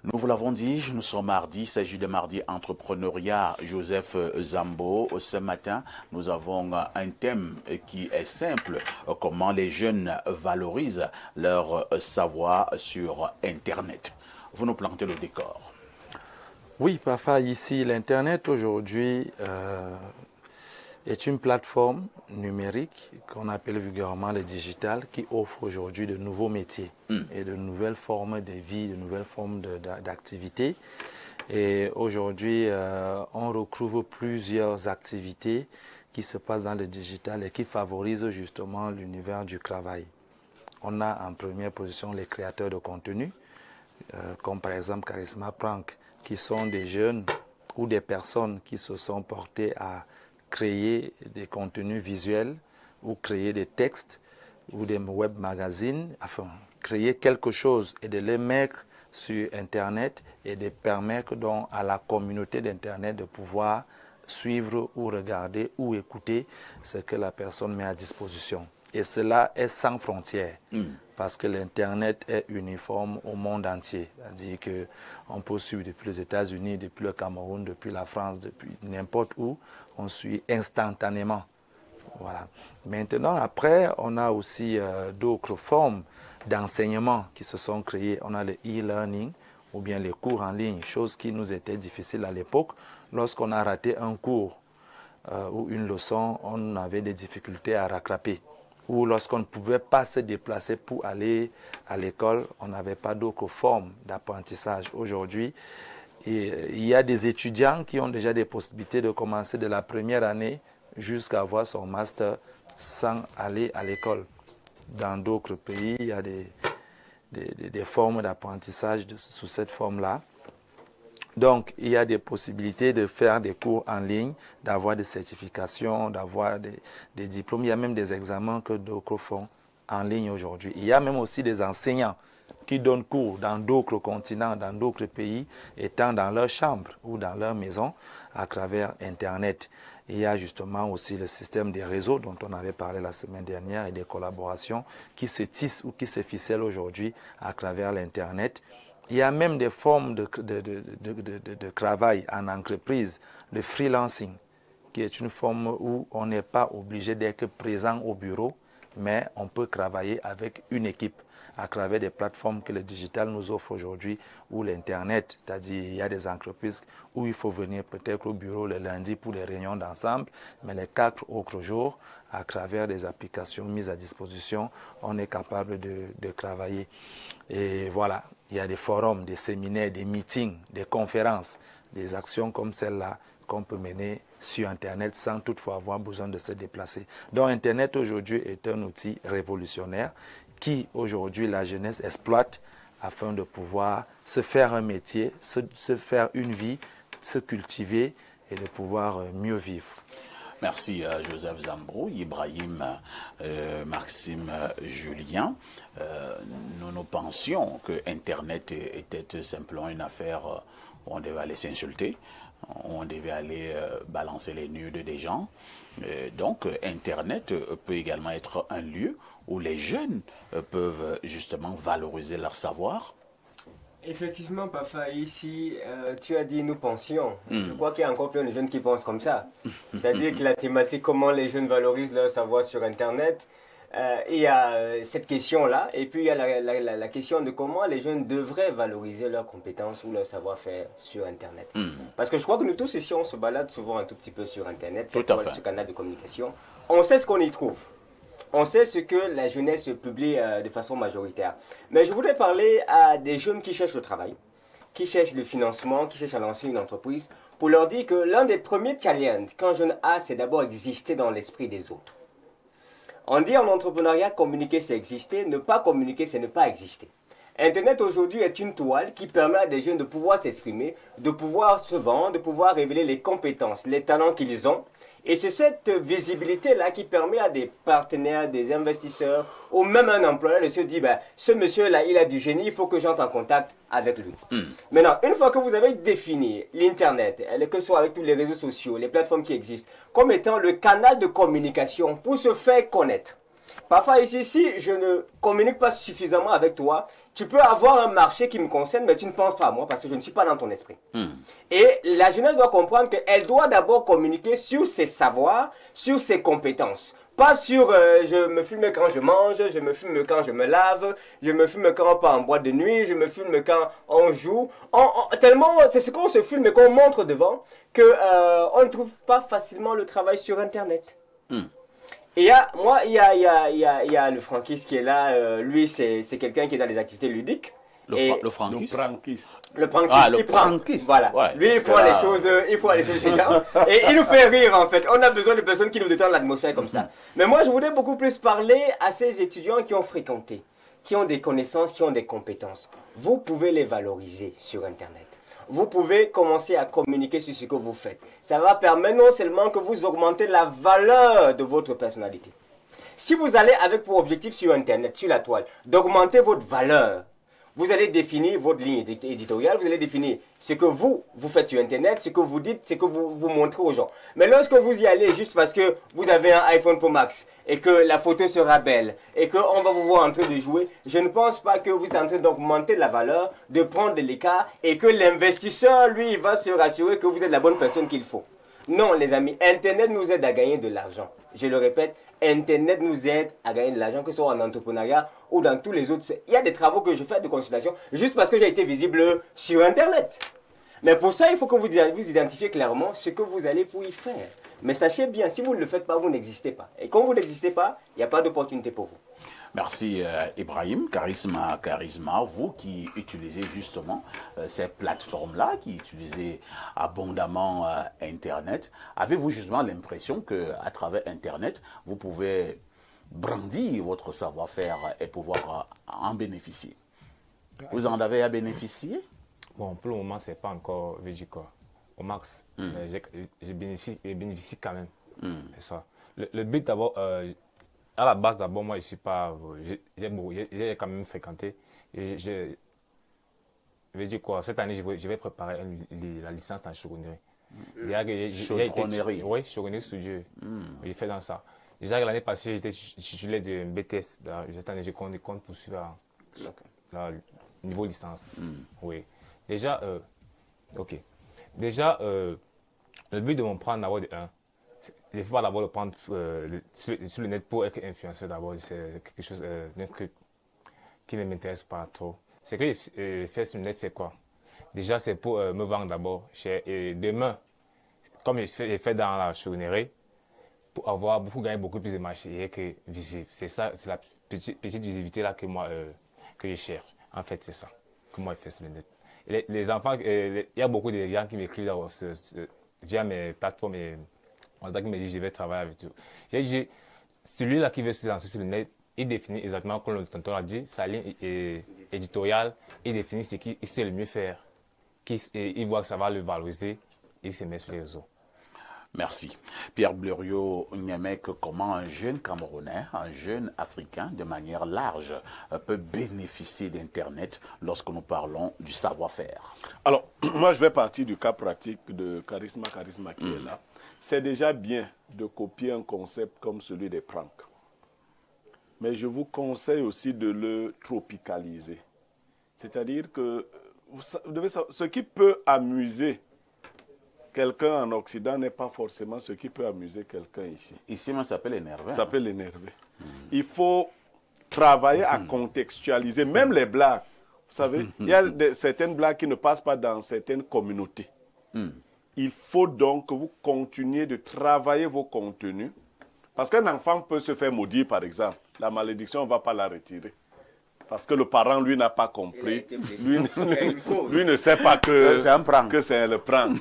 Nous vous l'avons dit, nous sommes mardi, il s'agit de mardi entrepreneuriat Joseph Zambo. Ce matin, nous avons un thème qui est simple, comment les jeunes valorisent leur savoir sur Internet. Vous nous plantez le décor. Oui, Pafa, ici, l'Internet aujourd'hui est une plateforme numérique qu'on appelle vulgairement le digital qui offre aujourd'hui de nouveaux métiers et de nouvelles formes de vie, de nouvelles formes d'activité. Et aujourd'hui, on retrouve plusieurs activités qui se passent dans le digital et qui favorisent justement l'univers du travail. On a en première position les créateurs de contenu, comme par exemple Charisma Prank, qui sont des jeunes ou des personnes qui se sont portées à créer des contenus visuels ou créer des textes ou des web magazines, enfin créer quelque chose et de les mettre sur Internet et de permettre donc à la communauté d'Internet de pouvoir suivre ou regarder ou écouter ce que la personne met à disposition. Et cela est sans frontières, parce que l'Internet est uniforme au monde entier. C'est-à-dire qu'on peut suivre depuis les États-Unis, depuis le Cameroun, depuis la France, depuis n'importe où, on suit instantanément. Voilà. Maintenant, après, on a aussi d'autres formes d'enseignement qui se sont créées. On a le e-learning ou bien les cours en ligne, chose qui nous était difficile à l'époque. Lorsqu'on a raté un cours ou une leçon, on avait des difficultés à rattraper. Ou lorsqu'on ne pouvait pas se déplacer pour aller à l'école, on n'avait pas d'autres formes d'apprentissage. Aujourd'hui, il y a des étudiants qui ont déjà des possibilités de commencer de la première année jusqu'à avoir son master sans aller à l'école. Dans d'autres pays, il y a des formes d'apprentissage sous cette forme-là. Donc, il y a des possibilités de faire des cours en ligne, d'avoir des certifications, d'avoir des diplômes. Il y a même des examens que d'autres font en ligne aujourd'hui. Il y a même aussi des enseignants qui donnent cours dans d'autres continents, dans d'autres pays, étant dans leur chambre ou dans leur maison à travers Internet. Il y a justement aussi le système des réseaux dont on avait parlé la semaine dernière et des collaborations qui se tissent ou qui se ficellent aujourd'hui à travers l'Internet. Il y a même des formes de travail en entreprise, le freelancing, qui est une forme où on n'est pas obligé d'être présent au bureau, mais on peut travailler avec une équipe à travers des plateformes que le digital nous offre aujourd'hui ou l'Internet. C'est-à-dire il y a des entreprises où il faut venir peut-être au bureau le lundi pour des réunions d'ensemble, mais les 4 autres jours, à travers des applications mises à disposition, on est capable de travailler. Et voilà, il y a des forums, des séminaires, des meetings, des conférences, des actions comme celle-là qu'on peut mener sur Internet sans toutefois avoir besoin de se déplacer. Donc Internet aujourd'hui est un outil révolutionnaire qui aujourd'hui la jeunesse exploite afin de pouvoir se faire un métier, se faire une vie, se cultiver et de pouvoir mieux vivre. Merci Joseph Zambrou, Ibrahim, Maxime, Julien. Nous pensions que Internet était simplement une affaire où on devait aller s'insulter, où on devait aller balancer les nudes des gens. Donc Internet peut également être un lieu où les jeunes peuvent justement valoriser leur savoir. Effectivement, Pafa, ici, tu as dit nous pensions. Je crois qu'il y a encore plein de jeunes qui pensent comme ça. C'est-à-dire que la thématique, comment les jeunes valorisent leur savoir sur Internet, il y a cette question-là. Et puis, il y a la question de comment les jeunes devraient valoriser leurs compétences ou leur savoir-faire sur Internet. Parce que je crois que nous tous ici, on se balade souvent un tout petit peu sur Internet, ce canal de communication. On sait ce qu'on y trouve. On sait ce que la jeunesse publie de façon majoritaire. Mais je voudrais parler à des jeunes qui cherchent le travail, qui cherchent le financement, qui cherchent à lancer une entreprise, pour leur dire que l'un des premiers challenges qu'un jeune a, c'est d'abord exister dans l'esprit des autres. On dit en entrepreneuriat, communiquer c'est exister, ne pas communiquer c'est ne pas exister. Internet aujourd'hui est une toile qui permet à des jeunes de pouvoir s'exprimer, de pouvoir se vendre, de pouvoir révéler les compétences, les talents qu'ils ont. Et c'est cette visibilité-là qui permet à des partenaires, des investisseurs, ou même un employeur de se dire, ben, ce monsieur-là, il a du génie, il faut que j'entre en contact avec lui. Maintenant, une fois que vous avez défini l'Internet, que ce soit avec tous les réseaux sociaux, les plateformes qui existent, comme étant le canal de communication pour se faire connaître, Parfois ici, si je ne communique pas suffisamment avec toi, tu peux avoir un marché qui me concerne, mais tu ne penses pas à moi parce que je ne suis pas dans ton esprit. Et la jeunesse doit comprendre qu'elle doit d'abord communiquer sur ses savoirs, sur ses compétences. Pas sur je me filme quand je mange, je me filme quand je me lave, je me filme quand on part en boîte de nuit, je me filme quand on joue. Tellement, c'est ce qu'on se filme et qu'on montre devant qu'on ne trouve pas facilement le travail sur Internet. Et il y a le franquiste qui est là. Lui, c'est quelqu'un qui est dans les activités ludiques. Le franquiste. Le prankiste. Ah, le prankiste. Voilà. Ouais, lui, il prend les choses, déjà. Et il nous fait rire, en fait. On a besoin de personnes qui nous détendent l'atmosphère comme ça. Mais moi, je voudrais beaucoup plus parler à ces étudiants qui ont fréquenté, qui ont des connaissances, qui ont des compétences. Vous pouvez les valoriser sur Internet. Vous pouvez commencer à communiquer sur ce que vous faites. Ça va permettre non seulement que vous augmentez la valeur de votre personnalité. Si vous allez avec pour objectif sur Internet, sur la toile, d'augmenter votre valeur, vous allez définir votre ligne éditoriale, vous allez définir ce que vous faites sur Internet, ce que vous dites, ce que vous montrez aux gens. Mais lorsque vous y allez juste parce que vous avez un iPhone Pro Max et que la photo sera belle et qu'on va vous voir en train de jouer, je ne pense pas que vous êtes en train d'augmenter la valeur, de prendre de l'écart et que l'investisseur, lui, il va se rassurer que vous êtes la bonne personne qu'il faut. Non, les amis, Internet nous aide à gagner de l'argent. Je le répète, Internet nous aide à gagner de l'argent, que ce soit en entrepreneuriat ou dans tous les autres. Il y a des travaux que je fais de consultation juste parce que j'ai été visible sur Internet. Mais pour ça, il faut que vous identifiez clairement ce que vous allez pour y faire. Mais sachez bien, si vous ne le faites pas, vous n'existez pas. Et quand vous n'existez pas, il n'y a pas d'opportunité pour vous. Merci Ibrahim, Charisma, vous qui utilisez justement ces plateformes-là, qui utilisez abondamment Internet, avez-vous justement l'impression qu'à travers Internet, vous pouvez brandir votre savoir-faire et pouvoir en bénéficier? Vous en avez à bénéficier? Bon, pour le moment, ce n'est pas encore Végicor, au max. Je bénéficie quand même. C'est ça. Le but d'abord... à la base, d'abord, moi, je suis pas. J'ai quand même fréquenté. Je vais dire quoi? Cette année, je vais préparer la licence en chaudronnerie. Chaudronnerie? Oui, chaudronnerie studio. J'ai fait dans ça. Déjà, l'année passée, j'étais titulaire de BTS. Cette année, je compte poursuivre le niveau licence. Oui. Déjà, ok. Déjà, le but de mon prendre d'abord de 1. Il ne faut pas d'abord le prendre sur le net pour être influenceur d'abord. C'est quelque chose qui ne m'intéresse pas trop. Ce que je fais sur le net, c'est quoi? Déjà, c'est pour me vendre d'abord. Et demain, comme j'ai fait dans la chaudronnerie, pour gagner beaucoup plus de marché que visible. C'est ça, c'est la petite visibilité là que je cherche. En fait, c'est ça que moi je fais sur le net. Et les enfants, il y a beaucoup de gens qui m'écrivent via mes plateformes. On qui me dit je vais travailler avec eux. J'ai dit, celui-là qui veut se lancer sur le net, il définit exactement comme le tonton a dit, sa ligne éditoriale, il définit ce qu'il sait le mieux faire. Il voit que ça va le valoriser, il se met sur les réseaux. Merci. Pierre Blériot Nyemek, comment un jeune Camerounais, un jeune Africain, de manière large, peut bénéficier d'Internet lorsque nous parlons du savoir-faire? Alors, moi, je vais partir du cas pratique de Charisma qui est là. C'est déjà bien de copier un concept comme celui des pranks. Mais je vous conseille aussi de le tropicaliser. C'est-à-dire que vous devez savoir, ce qui peut amuser quelqu'un en Occident n'est pas forcément ce qui peut amuser quelqu'un ici. Ici, ça s'appelle énerver. Ça peut l'énerver. Il faut travailler à contextualiser, même les blagues. Vous savez, il y a certaines blagues qui ne passent pas dans certaines communautés. Il faut donc que vous continuiez de travailler vos contenus. Parce qu'un enfant peut se faire maudire, par exemple. La malédiction, on ne va pas la retirer. Parce que le parent, lui, n'a pas compris. Lui ne sait pas que c'est le prank.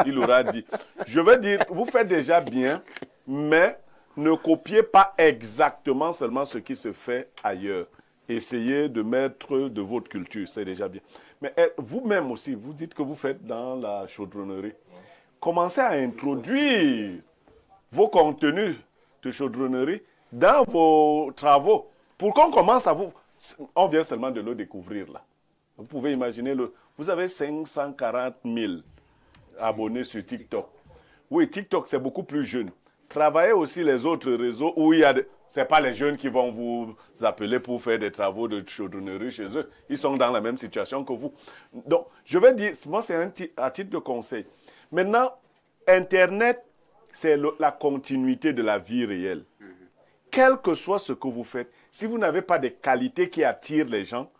Il aura dit. Je veux dire, vous faites déjà bien, mais ne copiez pas exactement seulement ce qui se fait ailleurs. Essayez de mettre de votre culture, c'est déjà bien. Mais vous-même aussi, vous dites que vous faites dans la chaudronnerie. Commencez à introduire vos contenus de chaudronnerie dans vos travaux pour qu'on commence à vous... On vient seulement de le découvrir là. Vous pouvez imaginer, vous avez 540 000 abonnés sur TikTok. Oui, TikTok, c'est beaucoup plus jeune. Travaillez aussi les autres réseaux où il y a... Ce n'est pas les jeunes qui vont vous appeler pour faire des travaux de chaudronnerie chez eux. Ils sont dans la même situation que vous. Donc, je vais dire, moi, c'est à titre de conseil. Maintenant, Internet, c'est la continuité de la vie réelle. Quel que soit ce que vous faites, si vous n'avez pas des qualités qui attirent les gens,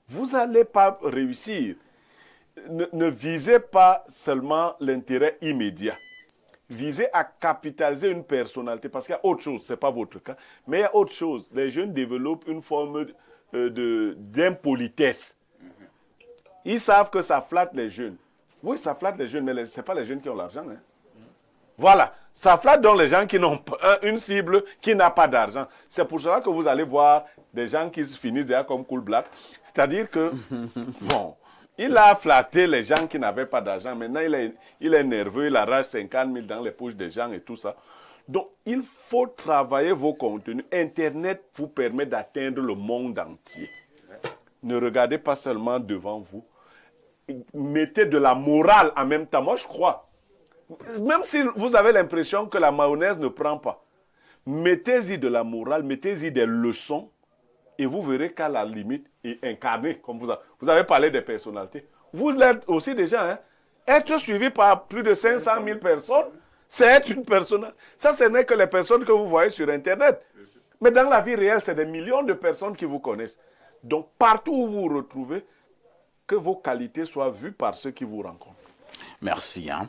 vous n'allez pas réussir. Ne visez pas seulement l'intérêt immédiat. Visez à capitaliser une personnalité, parce qu'il y a autre chose, ce n'est pas votre cas, mais il y a autre chose. Les jeunes développent une forme d'impolitesse. Ils savent que ça flatte les jeunes. Oui, ça flatte les jeunes, mais ce n'est pas les jeunes qui ont l'argent. Hein. Voilà, ça flatte donc les gens qui n'ont pas une cible qui n'a pas d'argent. C'est pour cela que vous allez voir des gens qui se finissent déjà comme Cool Black. C'est-à-dire que, bon, il a flatté les gens qui n'avaient pas d'argent. Maintenant, il est nerveux, il arrache 50 000 dans les poches des gens et tout ça. Donc, il faut travailler vos contenus. Internet vous permet d'atteindre le monde entier. Ne regardez pas seulement devant vous. Mettez de la morale en même temps. Moi, je crois. Même si vous avez l'impression que la mayonnaise ne prend pas, mettez-y de la morale, mettez-y des leçons et vous verrez qu'à la limite, et incarner, comme vous avez parlé des personnalités, vous l'êtes aussi déjà. Hein? Être suivi par plus de 500 000 personnes, c'est être une personne. Ça, ce n'est que les personnes que vous voyez sur Internet. Mais dans la vie réelle, c'est des millions de personnes qui vous connaissent. Donc, partout où vous vous retrouvez, que vos qualités soient vues par ceux qui vous rencontrent. Merci. Hein.